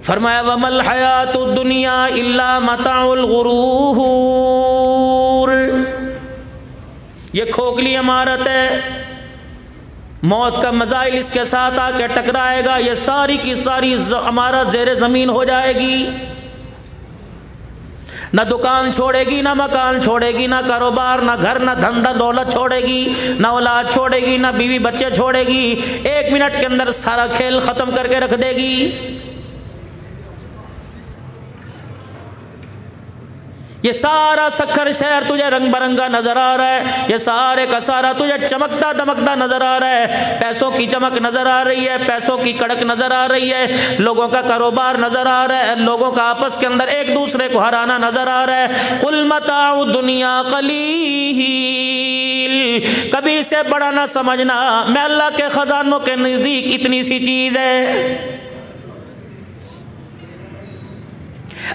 فرمایا وَمَا الْحَيَاةُ الدُّنْيَا إِلَّا مَتَاعُ الْغُرُورِ، یہ کھوکھلی عمارت ہے، موت کا مزائل اس کے ساتھ آ کے ٹکرائے گا، یہ ساری کی ساری عمارت زیر زمین ہو جائے گی، نہ دکان چھوڑے گی، نہ مکان چھوڑے گی، نہ کاروبار، نہ گھر، نہ دھندا دولت چھوڑے گی، نہ اولاد چھوڑے گی، نہ بیوی بچے چھوڑے گی، 1 منٹ کے اندر سارا کھیل ختم کر کے رکھ دے گی۔ یہ سارا سکھر شہر تجھے رنگ برنگا نظر آ رہا ہے، یہ سارے کا سارا تجھے چمکتا دمکتا نظر آ رہا ہے، پیسوں کی چمک نظر آ رہی ہے، پیسوں کی کڑک نظر آ رہی ہے، لوگوں کا کاروبار نظر آ رہا ہے، لوگوں کا آپس کے اندر ایک دوسرے کو ہرانا نظر آ رہا ہے۔ قُلْ مَتَاعُ الدُّنْيَا قَلِيلٌ، کبھی اسے بڑا نہ سمجھنا، میں اللہ کے خزانوں کے نزدیک اتنی سی چیز ہے۔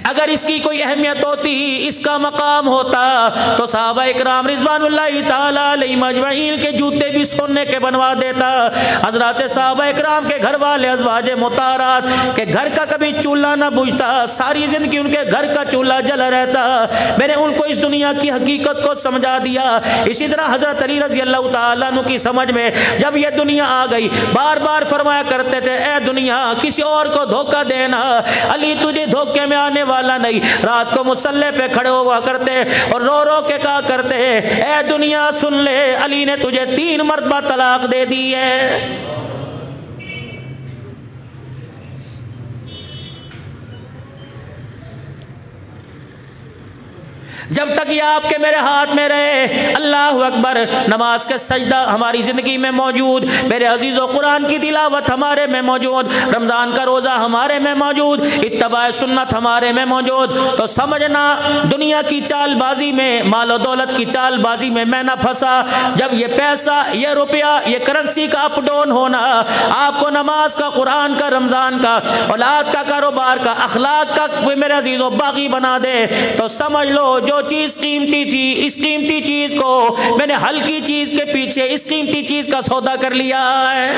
اگر اس کی کوئی اہمیت ہوتی، اس کا مقام ہوتا، تو صحابہ اکرام رضوان اللہ تعالی علیہم اجمعین کے جوتے بھی سونے کے بنوا دیتا۔ حضرات صحابہ اکرام کے گھر والے ازواج مطہرات کے گھر کا کبھی چولہا نہ بجھتا، ساری زندگی ان کے گھر کا چولہا جلا رہتا۔ میں نے ان کو اس دنیا کی حقیقت کو سمجھا دیا۔ اسی طرح حضرت علی رضی اللہ تعالیٰ عنہ کی سمجھ میں جب یہ دنیا آ گئی، بار بار فرمایا کرتے تھے، اے دنیا کسی اور کو دھوکہ دینا، علی تجھے دھوکے میں آنے والا نہیں۔ رات کو مصلی پہ کھڑے ہوا کرتے اور رو رو کے کہا کرتے، اے دنیا سن لے، علی نے تجھے 3 مرتبہ طلاق دے دی ہے۔ جب تک یہ آپ کے میرے ہاتھ میں رہے، اللہ اکبر، نماز کے سجدہ ہماری زندگی میں موجود، میرے عزیزو قرآن کی تلاوت ہمارے میں موجود، رمضان کا روزہ ہمارے میں موجود، اتباع سنت ہمارے میں موجود، تو سمجھنا دنیا کی چال بازی میں، مال و دولت کی چال بازی میں میں نہ پھنسا۔ جب یہ پیسہ، یہ روپیہ، یہ کرنسی کا اپ ڈاؤن ہونا آپ کو نماز کا، قرآن کا، رمضان کا، اولاد کا، کاروبار کا، اخلاق کا میرے عزیزو باغی بنا دے، تو سمجھ لو جو چیز قیمتی تھی، اس قیمتی چیز کو میں نے ہلکی چیز کے پیچھے اس قیمتی چیز کا سودا کر لیا ہے۔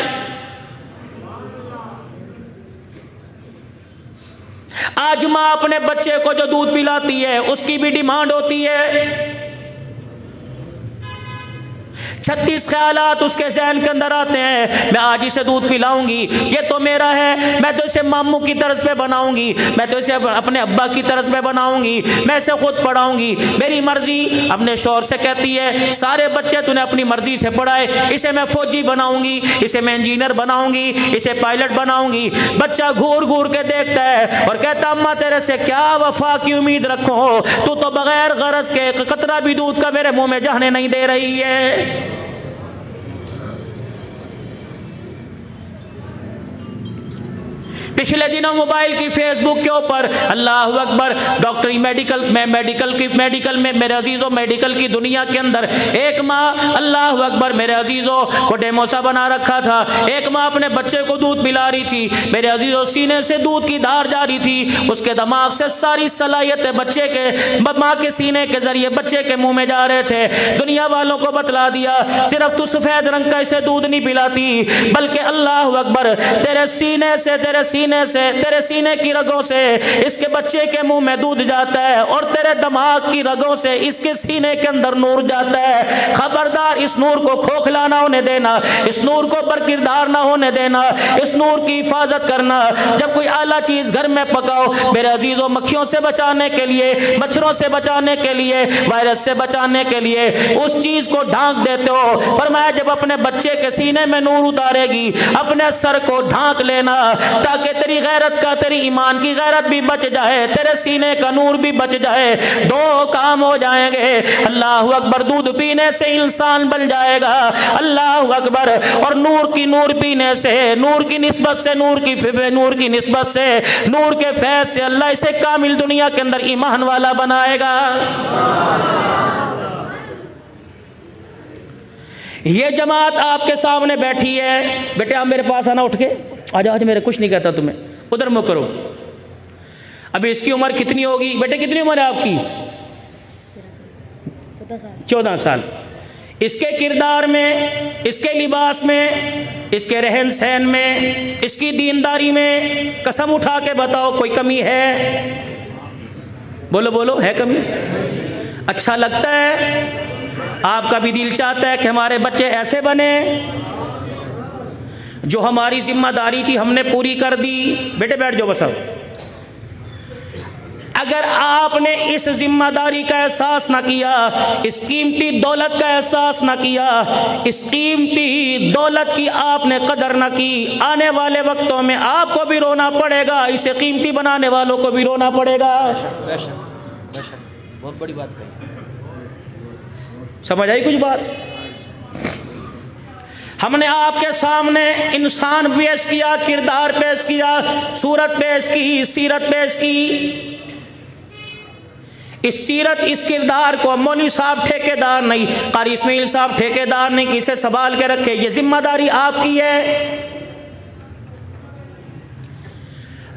آج ماں اپنے بچے کو جو دودھ پلاتی ہے اس کی بھی ڈیمانڈ ہوتی ہے، 36 خیالات اس کے ذہن کے اندر آتے ہیں، میں آج اسے دودھ پلاؤں گی، یہ تو میرا ہے، میں تو اسے ماموں کی طرز پہ بناؤں گی، میں تو اسے اپنے ابا کی طرز پہ بناؤں گی، میں اسے خود پڑھاؤں گی، میری مرضی۔ اپنے شوہر سے کہتی ہے، سارے بچے تو نے اپنی مرضی سے پڑھائے، اسے میں فوجی بناؤں گی، اسے میں انجینئر بناؤں گی، اسے پائلٹ بناؤں گی۔ بچہ گھور گھور کے دیکھتا ہے اور کہتا اماں تیرے سے کیا وفا کی امید رکھوں، تو بغیر غرض کے قطرہ بھی دودھ کا میرے منہ میں جانے نہیں دے رہی ہے۔ پچھلے دنوں موبائل کی فیس بک کے اوپر اللہ اکبر ڈاکٹری میڈیکل میں میرے عزیزوں میڈیکل کی دنیا کے اندر ایک ماں اللہ اکبر میرے عزیزوں کو ڈیمو سا بنا رکھا تھا، ایک ماں اپنے بچے کو دودھ پلا رہی تھی، میرے عزیزوں سینے سے دودھ کی دھار جاری تھی، اس کے دماغ سے ساری صلاحیتیں بچے کے ماں کے سینے کے ذریعے بچے کے منہ میں جا رہے تھے۔ دنیا والوں کو بتلا دیا صرف تو سفید رنگ کا اسے دودھ نہیں پلاتی، بلکہ اللہ اکبر تیرے سینے کی رگوں سے اس کے بچے کے منہ میں دودھ جاتا ہے اور تیرے دماغ کی رگوں سے اس کے سینے کے اندر نور جاتا ہے۔ خبردار اس نور کو کھوکھلا نہ ہونے دینا، اس نور کو برکردار نہ ہونے دینا، اس نور کی حفاظت کرنا۔ جب کوئی اعلیٰ چیز گھر میں پکاؤ میرے عزیزوں، مکھیوں سے بچانے کے لیے، مچھروں سے بچانے کے لیے، وائرس سے بچانے کے لیے اس چیز کو ڈھانک دیتے ہو۔ فرمایا جب اپنے بچے کے سینے میں نور اتارے گی اپنے سر کو ڈھانک لینا تاکہ تیری غیرت کا، تیری ایمان کی غیرت بھی بچ جائے، تیرے سینے کا نور بھی بچ جائے، 2 کام ہو جائیں گے۔ اللہ اکبر، دودھ پینے سے انسان بن جائے گا، اللہ اکبر، اور نور پینے سے، نور کی نسبت سے، نور کی نسبت سے، نور کے فیض سے اللہ اسے کامل دنیا کے اندر ایمان والا بنائے گا۔ یہ جماعت آپ کے سامنے بیٹھی ہے، بیٹے آپ میرے پاس آنا، اٹھ کے آج میرے کچھ نہیں کہتا تمہیں، ادھر منہ کرو۔ ابھی اس کی عمر کتنی ہوگی بیٹے؟ کتنی عمر ہے آپ کی؟ 14 سال۔ اس کے کردار میں، اس کے لباس میں، اس کے رہن سہن میں، اس کی دینداری میں قسم اٹھا کے بتاؤ کوئی کمی ہے؟ بولو بولو، ہے کمی؟ اچھا لگتا ہے؟ آپ کا بھی دل چاہتا ہے کہ ہمارے بچے ایسے بنے؟ جو ہماری ذمہ داری تھی ہم نے پوری کر دی۔ بیٹے بیٹھ جاؤ بس اب۔ اگر آپ نے اس ذمہ داری کا احساس نہ کیا، اس قیمتی دولت کا احساس نہ کیا، اس قیمتی دولت کی آپ نے قدر نہ کی، آنے والے وقتوں میں آپ کو بھی رونا پڑے گا، اسے قیمتی بنانے والوں کو بھی رونا پڑے گا۔ بہت بڑی بات کہی۔ سمجھ آئی کچھ بات؟ ہم نے آپ کے سامنے انسان پیش کیا، کردار پیش کیا، صورت پیش کی، سیرت پیش کی۔ اس سیرت، اس کردار کو مولوی صاحب ٹھیکیدار نہیں، قاری اسماعیل صاحب ٹھیکیدار نہیں کہ اسے سنبھال کے رکھے، یہ ذمہ داری آپ کی ہے۔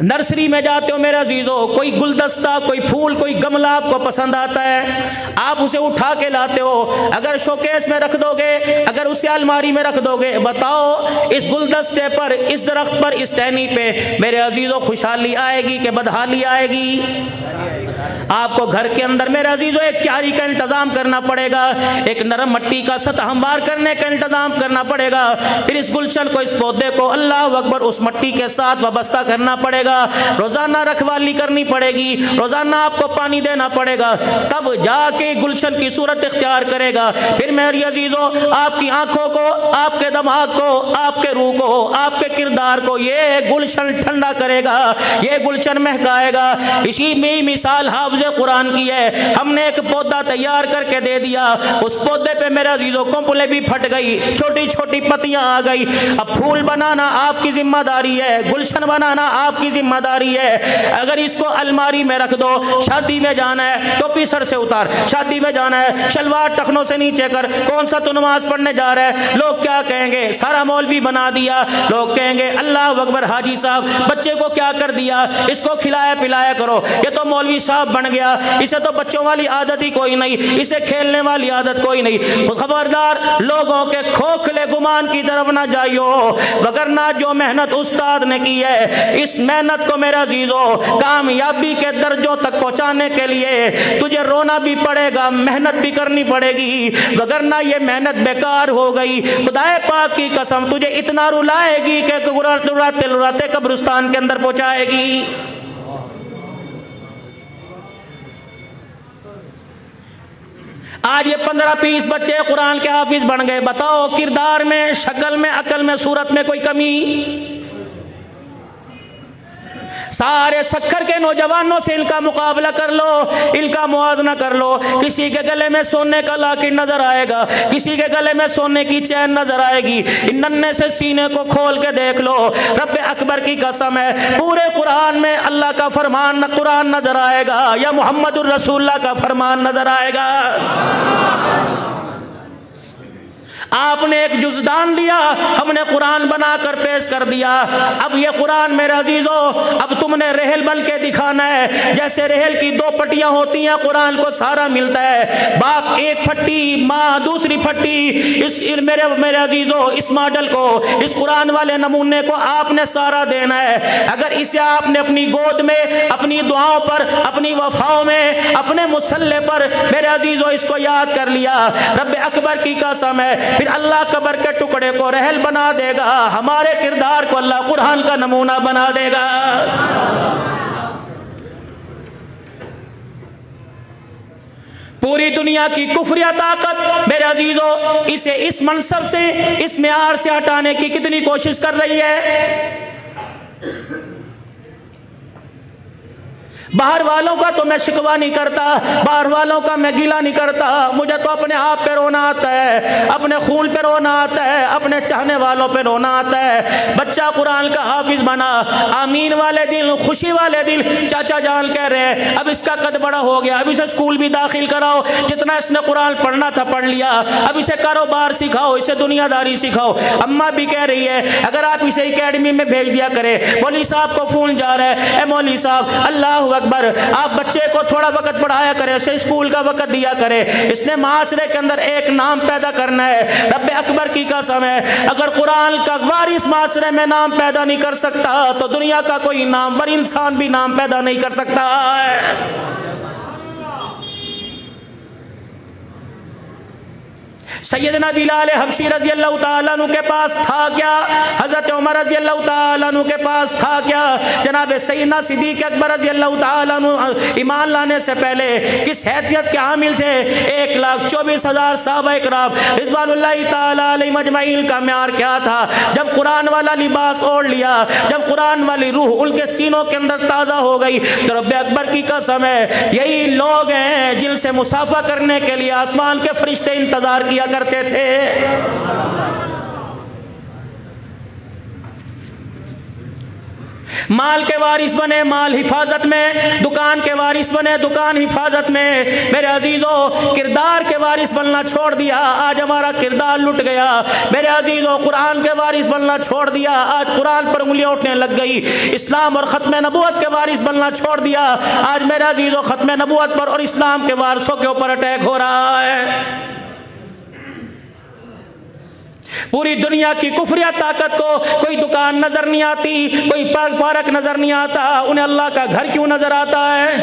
نرسری میں جاتے ہو میرے عزیزو، کوئی گلدستہ، کوئی پھول، کوئی گملہ آپ کو پسند آتا ہے، آپ اسے اٹھا کے لاتے ہو، اگر شوکیس میں رکھ دو گے، اگر اسے الماری میں رکھ دو گے، بتاؤ اس گلدستے پر، اس درخت پر، اس ٹہنی پہ میرے عزیزو خوشحالی آئے گی کہ بدحالی آئے گی؟ آپ کو گھر کے اندر میرے عزیزو ایک کیاری کا انتظام کرنا پڑے گا، ایک نرم مٹی کا سطح ہموار کرنے کا انتظام کرنا پڑے گا، پھر اس گلشن کو، اس پودے کو اللہ اکبر اس مٹی کے ساتھ وابستہ کرنا پڑے گا، روزانہ رکھوالی کرنی پڑے گی، روزانہ آپ کو پانی دینا پڑے گا، تب جا کے گلشن کی صورت اختیار کرے گا۔ پھر میری عزیزو آپ کی آنکھوں کو، آپ کے دماغ کو، آپ کے روح کو، آپ کے کردار کو یہ گلشن ٹھنڈا کرے گا، یہ گلشن مہکائے گا۔ اسی میں مثال حافظ قرآن کی ہے، ہم نے ایک پودا تیار کر کے دے دیا، اس پودے پہ میرے عزیزو کمپلے بھی پھٹ گئی، چھوٹی چھوٹی پتیاں آ گئی، اب پھول بنانا آپ کی ذمہ داری ہے، گلشن بنانا آپ کی ذمہ داری ہے۔ اگر اس کو الماری میں رکھ دو، شادی میں جانا ہے ٹوپی سر سے اتار، شادی میں جانا ہے شلوار ٹخنوں سے نیچے کر، کون سا تو نماز پڑھنے جا رہا ہے، لوگ کیا کہیں گے، سارا مولوی بنا دیا، لوگ کہیں گے اللہ اکبر حاجی صاحب بچے کو کیا کر دیا، اس کو کھلایا پلایا کرو، یہ تو مولوی صاحب بن گیا، اسے تو بچوں والی عادت ہی کوئی نہیں، اسے کھیلنے والی عادت کوئی نہیں۔ خبردار لوگوں کے کھوکھلے گمان کی طرف نہ جائیو، وگرنہ جو محنت استاد نے کی ہے، اس محنت کو میرے عزیزو کامیابی کے درجوں تک پہنچانے کے لیے تجھے رونا بھی پڑے گا، محنت بھی کرنی پڑے گی، وگرنہ یہ محنت بیکار ہو گئی۔ خدا پاک کی قسم تجھے اتنا رلائے گی کہ رلاتے رلاتے قبرستان کے اندر پہنچائے گی۔ آج یہ 15-20 بچے قرآن کے حافظ بن گئے، بتاؤ کردار میں، شکل میں، عقل میں، صورت میں کوئی کمی؟ سارے سکھر کے نوجوانوں سے ان کا مقابلہ کر لو، ان کا موازنہ کر لو، کسی کے گلے میں سونے کا لاکٹ نظر آئے گا، کسی کے گلے میں سونے کی چین نظر آئے گی، ان ننھے سے سینے کو کھول کے دیکھ لو، رب اکبر کی قسم ہے پورے قرآن میں اللہ کا فرمان قرآن نظر آئے گا یا محمد الرسول اللہ کا فرمان نظر آئے گا؟ آپ نے ایک جزدان دیا، ہم نے قرآن بنا کر پیش کر دیا، اب یہ قرآن میرے عزیزو اب تم نے رحل بن کے دکھانا ہے، جیسے رحل کی 2 پٹیاں ہوتی ہیں، قرآن کو سارا ملتا ہے، باپ ایک پھٹی، ماں دوسری پھٹی، اس میرے عزیزو اس ماڈل کو، اس قرآن والے نمونے کو آپ نے سارا دینا ہے۔ اگر اسے آپ نے اپنی گود میں، اپنی دعاؤں پر، اپنی وفاؤں میں، اپنے مسلح پر میرے عزیزو اس کو یاد کر لیا، رب اکبر کی قسم ہے پھر اللہ قبر کے ٹکڑے کو رحل بنا دے گا، ہمارے کردار کو اللہ قرآن کا نمونہ بنا دے گا۔ پوری دنیا کی کفریہ طاقت میرے عزیزو اسے اس منصب سے، اس معیار سے ہٹانے کی کتنی کوشش کر رہی ہے۔ باہر والوں کا تو میں شکوہ نہیں کرتا، باہر والوں کا میں گیلا نہیں کرتا، مجھے تو اپنے آپ پہ رونا آتا ہے، اپنے خون پہ رونا آتا ہے، اپنے چاہنے والوں پہ رونا آتا ہے۔ بچہ قرآن کا حافظ بنا، آمین والے دن، خوشی والے دن چاچا جان کہہ رہے ہیں اب اس کا قد بڑا ہو گیا، اب اسے اسکول بھی داخل کراؤ، جتنا اس نے قرآن پڑھنا تھا پڑھ لیا، اب اسے کاروبار سکھاؤ، اسے دنیا داری سکھاؤ۔ اماں بھی کہہ رہی ہے اگر آپ اسے اکیڈمی میں بھیج دیا کرے، مولوی صاحب کو فون جا رہا ہے، اے مولوی صاحب اللہ اکبر. آپ بچے کو تھوڑا وقت پڑھایا کرے, اسے اسکول کا وقت دیا کرے. اس نے معاشرے کے اندر ایک نام پیدا کرنا ہے. رب اکبر کی قسم ہے, اگر قرآن کا وارث معاشرے میں نام پیدا نہیں کر سکتا تو دنیا کا کوئی نامور انسان بھی نام پیدا نہیں کر سکتا ہے. سیدنا بلال حبشی رضی اللہ تعالیٰ عنہ کے پاس تھا کیا؟ حضرت عمر رضی اللہ تعالیٰ عنہ کے پاس تھا کیا؟ جناب سیدنا صدیق اکبر رضی اللہ تعالیٰ عنہ ایمان لانے سے پہلے کس حیثیت کے حامل تھے؟ 1,24,000 صحابہ کرام رضوان اللہ تعالیٰ علیہ مجمعین کا معیار کیا تھا؟ جب قرآن والا لباس اوڑھ لیا, جب قرآن والی روح ان کے سینوں کے اندر تازہ ہو گئی, تو رب اکبر کی قسم ہے یہی لوگ ہیں جن سے مصافحہ کرنے کے لیے آسمان کے فرشتے انتظار کیا کرتے تھے. مال کے وارث بنے مال حفاظت میں, دکان کے وارث بنے دکان حفاظت میں. میرے عزیزو کردار کے وارث بننا چھوڑ دیا, آج ہمارا کردار لٹ گیا. میرے عزیزو قرآن کے وارث بننا چھوڑ دیا, آج قرآن پر انگلیاں اٹھنے لگ گئی. اسلام اور ختم نبوت کے وارث بننا چھوڑ دیا, آج میرے عزیزو ختم نبوت پر اور اسلام کے وارثوں کے اوپر اٹیک ہو رہا ہے. پوری دنیا کی کفریہ طاقت کو کوئی دکان نظر نہیں آتی, کوئی پارک نظر نہیں آتا, انہیں اللہ کا گھر کیوں نظر آتا ہے؟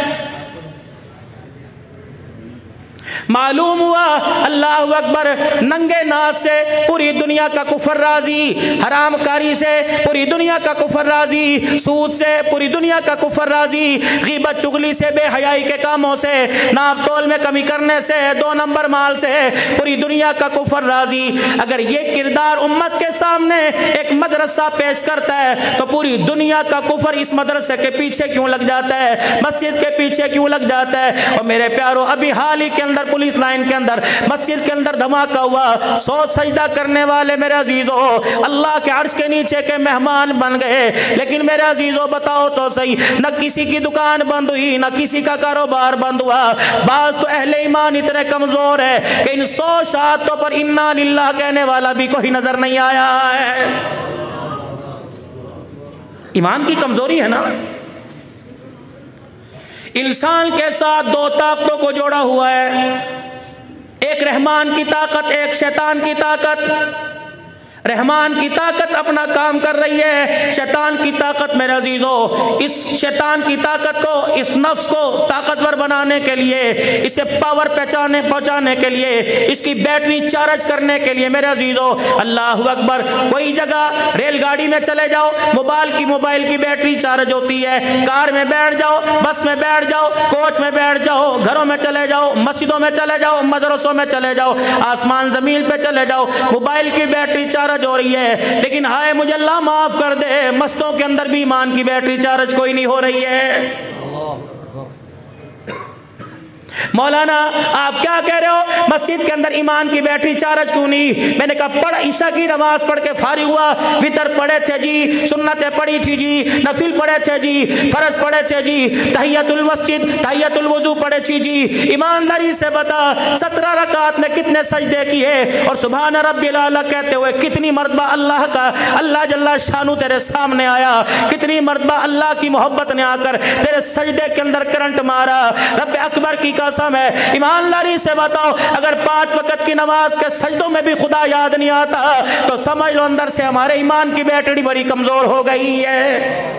معلوم ہوا اللہ اکبر ننگے ناز سے پوری دنیا کا کفر راضی, حرام کاری سے پوری دنیا کا کفر راضی, سود سے پوری دنیا کا کفر راضی, غیبت چغلی سے بے حیائی کے کاموں سے, ناپ تول میں کمی کرنے سے, 2 نمبر مال سے پوری دنیا کا کفر راضی. اگر یہ کردار امت کے سامنے ایک مدرسہ پیش کرتا ہے تو پوری دنیا کا کفر اس مدرسے کے پیچھے کیوں لگ جاتا ہے, مسجد کے پیچھے کیوں لگ جاتا ہے؟ اور میرے پیارو ابھی حال ہی کے اندر پولیس لائن کے اندر مسجد کے اندر دھماکہ ہوا, 100 سجدہ کرنے والے میرے عزیزو اللہ کے عرش کے نیچے کے مہمان بن گئے. لیکن میرے عزیزو بتاؤ تو صحیح, نہ کسی کی دکان بند ہوئی, نہ کسی کا کاروبار بند ہوا. بعض تو اہل ایمان اتنے کمزور ہے کہ ان 100 شہادتوں پر انا للہ کہنے والا بھی کوئی نظر نہیں آیا ہے. ایمان کی کمزوری ہے نا. انسان کے ساتھ 2 طاقتوں کو جوڑا ہوا ہے, ایک رحمان کی طاقت, ایک شیطان کی طاقت. رحمان کی طاقت اپنا کام کر رہی ہے, شیطان کی طاقت میرے عزیزو اس شیطان کی طاقت کو, اس نفس کو طاقتور بنانے کے لیے, اسے پاور پہنچانے کے لیے, اس کی بیٹری چارج کرنے کے لیے میرے عزیزو اللہ اکبر کوئی جگہ ریل گاڑی میں چلے جاؤ, موبائل کی بیٹری چارج ہوتی ہے, کار میں بیٹھ جاؤ, بس میں بیٹھ جاؤ, کوچ میں بیٹھ جاؤ, گھروں میں چلے جاؤ, مسجدوں میں چلے جاؤ, مدرسوں میں چلے جاؤ, آسمان زمین پہ چلے جاؤ, موبائل کی بیٹری چارج ہو رہی ہے. لیکن ہائے مجھے اللہ معاف کر دے, مستوں کے اندر بھی ایمان کی بیٹری چارج کوئی نہیں ہو رہی ہے. مولانا آپ کیا کہہ رہے ہو, مسجد کے اندر ایمان کی بیٹری چارج کیوں نہیں؟ میں نے کہا پڑھ, عشاء کی نماز پڑھ کے فارغ ہوا, وتر پڑھے تھے جی, سنتیں پڑھی تھی جی, نفل پڑھے تھے جی, فرض پڑھے تھے جی, تحیت المسجد تحیت الوضو پڑھے تھی جی. ایمانداری سے بتا 17 رکعت میں کتنے سجدے کیے, اور سبحان ربی الاعلی کہتے ہوئے کتنی مرتبہ اللہ جل شانو تیرے سامنے آیا, کتنی مرتبہ اللہ کی محبت نے آ کر تیرے سجدے کے اندر کرنٹ مارا. رب اکبر کی قسم ہے, ایمانداری سے بتاؤ اگر 5 وقت کی نماز کے سجدوں میں بھی خدا یاد نہیں آتا تو سمجھ لو اندر سے ہمارے ایمان کی بیٹری بڑی کمزور ہو گئی ہے.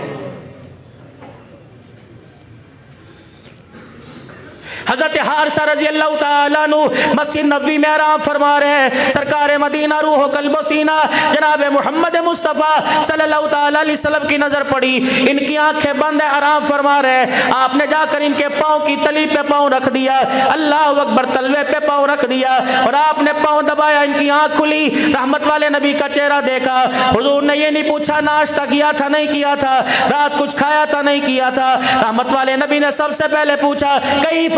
حضرت حارثہ رضی اللہ تعالیٰ عنہ مسجد نبوی میں آرام فرما رہے ہیں. سرکار مدینہ روح و قلب و سینہ جناب محمد مصطفیٰ صلی اللہ تعالیٰ علیہ وسلم کی نظر پڑی, ان کی آنکھیں بند ہیں, آرام فرما رہے ہیں. آپ نے جا کر ان کے پاؤں کی تلی پہ پاؤں رکھ دیا, اللہ اکبر, تلوے پہ پاؤں رکھ دیا, اور آپ نے پاؤں دبایا, ان کی آنکھ کھلی, رحمت والے نبی کا چہرہ دیکھا. حضور نے یہ نہیں پوچھا ناشتہ کیا تھا نہیں کیا تھا, رات کچھ کھایا تھا نہیں کیا تھا. رحمت والے نبی نے سب سے پہلے پوچھا کیف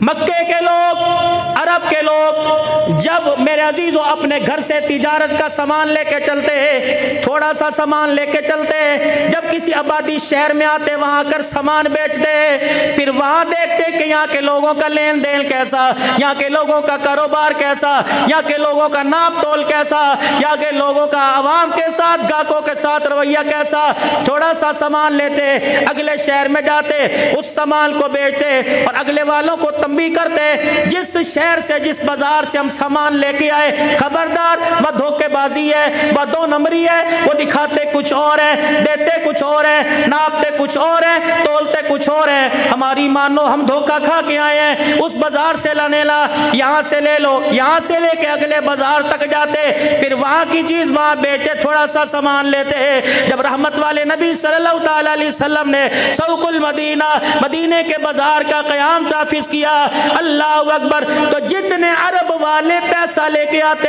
مکے کے لوگ، عرب کے لوگ جب میرے عزیزوں اپنے گھر سے تجارت کا سامان لے کے چلتے ہیں، تھوڑا سا سامان لے کے چلتے ہیں، جب کسی آبادی شہر میں آتے وہاں کر سامان بیچتے ہیں، پھر وہاں دیکھتے کہ یہاں کے لوگوں کا لین دین کیسا، یہاں کے لوگوں کا کاروبار کیسا، یہاں کے لوگوں کا ناپ تول کیسا، یہاں کے لوگوں کا عوام کے ساتھ، گاہکوں کے ساتھ رویہ کیسا، تھوڑا سا سامان لیتے، اگلے شہر میں جاتے، اس سامان کو بیچتے اور اگلے والوں کو تنبیہ کرتے، جس شہر سے، جس بازار سے ہم سامان لے کے آئے، خبردار وہ دھوکے بازی ہے، وہ دو نمبری ہے، وہ دکھاتے کچھ اور ہے، دیتے کچھ اور ہے، ناپتے کچھ اور ہے، تولتے کچھ اور ہے، ہماری مانو ہم دھوکہ کھا کے آئے ہیں، اس بازار سے لانے لا، یہاں سے لے لو، یہاں سے لے کے اگلے بازار تک جاتے، پھر وہاں کی چیز وہاں بیچتے، تھوڑا سا سامان لیتے ہیں۔ جب رحمت والے نبی صلی اللہ تعالی علیہ وسلم نے سوق المدینہ، مدینے کے بازار کا قیام تافظ کیا، اللہ اکبر، تو جتنے عرب والے پیسہ لے کے آتے،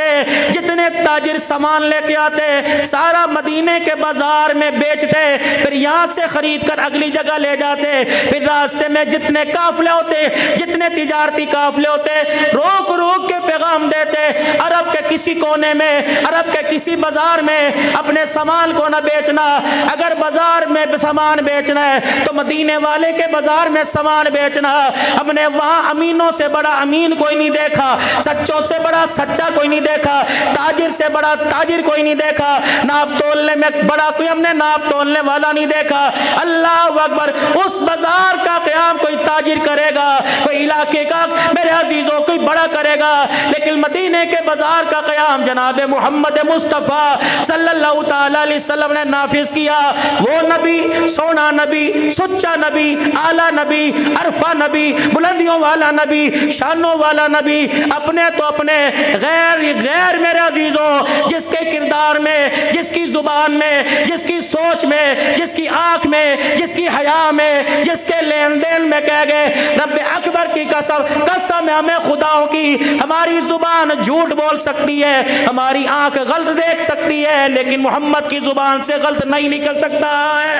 جتنے تاجر سامان لے کے آتے، سارا مدینے کے بازار میں بیچتے، پھر یہاں سے خرید کر اگلی جگہ لے جاتے، پھر راستے میں جتنے قافلے ہوتے، جتنے تجارتی قافلے ہوتے، روک روک کے پیغام دیتے، عرب کے کسی کونے میں، عرب کے کسی بازار میں اپنے سامان کو نہ بیچنا، اگر بازار میں سامان بیچنا ہے تو مدینے والے کے بازار میں سامان بیچنا۔ ہم نے وہاں امینوں سے بڑا امین کوئی نہیں دیکھا، سچوں سے بڑا سچا کوئی نہیں دیکھا، تاجر سے بڑا تاجر کوئی نہیں دیکھا، ناپ تولنے میں بڑا کوئی ہم نے ناپ تولنے والا نہیں دیکھا۔ اللہ اکبر، اس بازار کا قیام کوئی تاجر کرے گا، کوئی علاقے کا میرے عزیزوں کوئی بڑا کرے گا، لیکن مدینے کے بازار کا قیام جناب محمد مصطفیٰ صلی اللہ تعالی علیہ وسلم نے نافذ کیا۔ وہ نبی، سونا نبی، سچا نبی، اعلیٰ نبی، عرفہ نبی، بلندیوں والا نبی، شانوں والا نبی، اپنے تو اپنے، غیر میرے عزیزوں، جس کے کردار میں، جس کی زبان میں، جس کی سوچ میں، جس کی آنکھ میں، جس کی حیا میں، جس کے لین دین میں کہہ گئے رب اکبر کی قسم ہے ہمیں خداؤں کی، ہماری زبان جھوٹ بول سکتی ہے، ہماری آنکھ غلط دیکھ سکتی ہے، لیکن محمد کی زبان سے غلط نہیں نکل سکتا ہے۔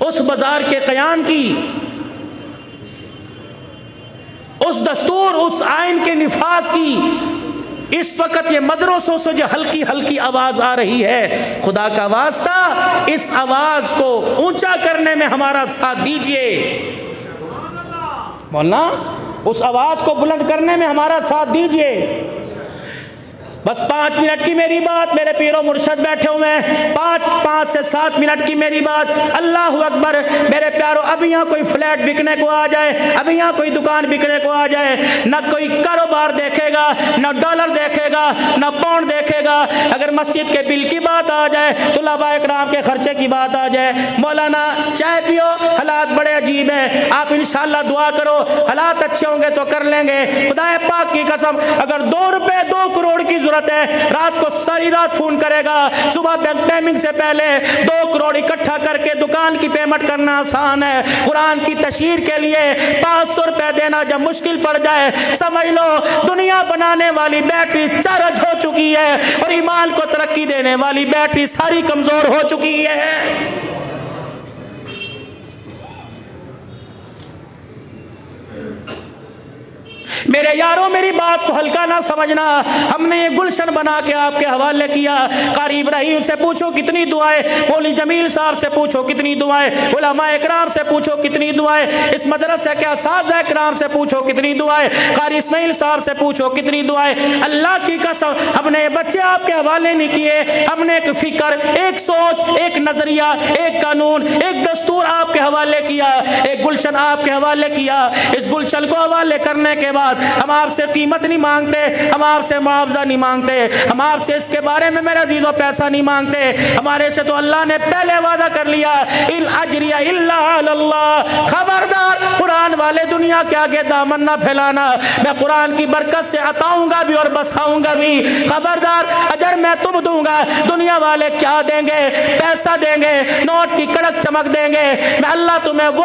اس بازار کے قیام کی، اس دستور، اس آئین کے نفاذ کی، اس وقت یہ مدرسوں سے جو ہلکی ہلکی آواز آ رہی ہے، خدا کا واسطہ اس آواز کو اونچا کرنے میں ہمارا ساتھ دیجئے، مولانا اس آواز کو بلند کرنے میں ہمارا ساتھ دیجئے۔ بس 5 منٹ کی میری بات، میرے پیر و مرشد بیٹھے ہوئے ہیں، 5 سے 7 منٹ کی میری بات۔ اللہ اکبر میرے پیارو، ابھی یہاں کوئی فلیٹ بکنے کو آ جائے، ابھی یہاں کوئی دکان بکنے کو آ جائے، نہ کوئی کاروبار دیکھے گا، نہ ڈالر دیکھے گا، نہ پاؤنڈ دیکھے گا۔ اگر مسجد کے بل کی بات آ جائے، طلباء اکرام کے خرچے کی بات آ جائے، مولانا چائے پیو، حالات بڑے عجیب ہیں، آپ انشاءاللہ دعا کرو، حالات اچھے ہوں گے تو کر لیں گے۔ خدا پاک کی قسم، اگر 2 روپے 2 کروڑ کی ضرورت ہے، رات کو ساری رات فون کرے گا، صبح بینک ٹائمنگ سے پہلے 2 کروڑ اکٹھا کر کے دکان کی پیمنٹ کرنا آسان ہے۔ قرآن کی تشہیر کے لیے 500 روپے دینا جب مشکل پڑ جائے، سمجھ لو دنیا بنانے والی بیٹری چارج ہو چکی ہے اور ایمان کو ترقی دینے والی بیٹری ساری کمزور ہو چکی ہے۔ میرے یاروں میری بات کو ہلکا نہ سمجھنا، ہم نے یہ گلشن بنا کے آپ کے حوالے کیا۔ قاری ابراہیم سے پوچھو کتنی دعائیں، مولوی جمیل صاحب سے پوچھو کتنی دعائیں، علماء اکرام سے پوچھو کتنی دعائیں، اس مدرسے کے اساتذہ اکرام سے پوچھو کتنی دعائیں، قاری اسماعیل صاحب سے پوچھو کتنی دعائیں۔ اللہ کی قسم ہم نے یہ بچے آپ کے حوالے نہیں کیے، ہم نے ایک فکر، ایک سوچ، ایک نظریہ، ایک قانون، ایک دستور آپ کے حوالے کیا، ایک گلشن آپ کے حوالے کیا۔ اس گلشن کو حوالے کرنے کے بعد ہم آپ سے قیمت نہیں مانگتے، ہم آپ سے معاوضہ نہیں مانگتے، ہم آپ سے اس کے بارے میں میرے عزیزوں پیسہ نہیں مانگتے، ہمارے سے تو اللہ نے پہلے وعدہ کر لیا، ان اجری الا علی اللہ۔ خبردار قرآن والے دنیا کے آگے دامن نہ پھیلانا، میں قرآن کی برکت سے عطاؤں گا بھی اور بساؤں گا بھی، خبردار اجر میں تم دوں گا، دنیا والے کیا دیں گے، پیسہ دیں گے، نوٹ کی کڑک چمک دیں گے، میں اللہ تمہیں وہ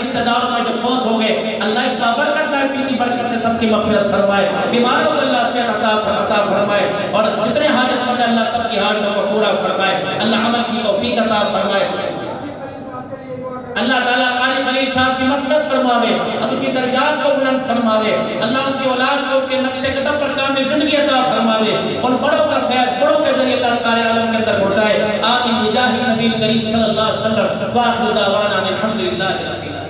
رشتہ داروں میں جو فوت ہو گئے، اللہ اس بابرکت محفل کی برکت سے سب کی مغفرت فرمائے، بیماروں کو اللہ سے عطا فرمائے، اور جتنے حاجت مند اللہ سب کی حاجتوں کو پورا فرمائے، اللہ عمل کی توفیق عطا فرمائے، اللہ تعالیٰ قاری خلیل صاحب کی مغفرت فرماوے، ان کی درجات کو بلند فرماوے، اللہ ان کی اولاد کو ان کے نقش قدم پر کامل زندگی عطا فرماوے، ان بڑوں کا فیض بڑوں کے ذریعے اللہ سارے عالم کے اندر پہنچائے، آمین بجاہ نبی کریم صلی اللہ علیہ وسلم، وآخر دعوانا الحمدللہ رب العالمین۔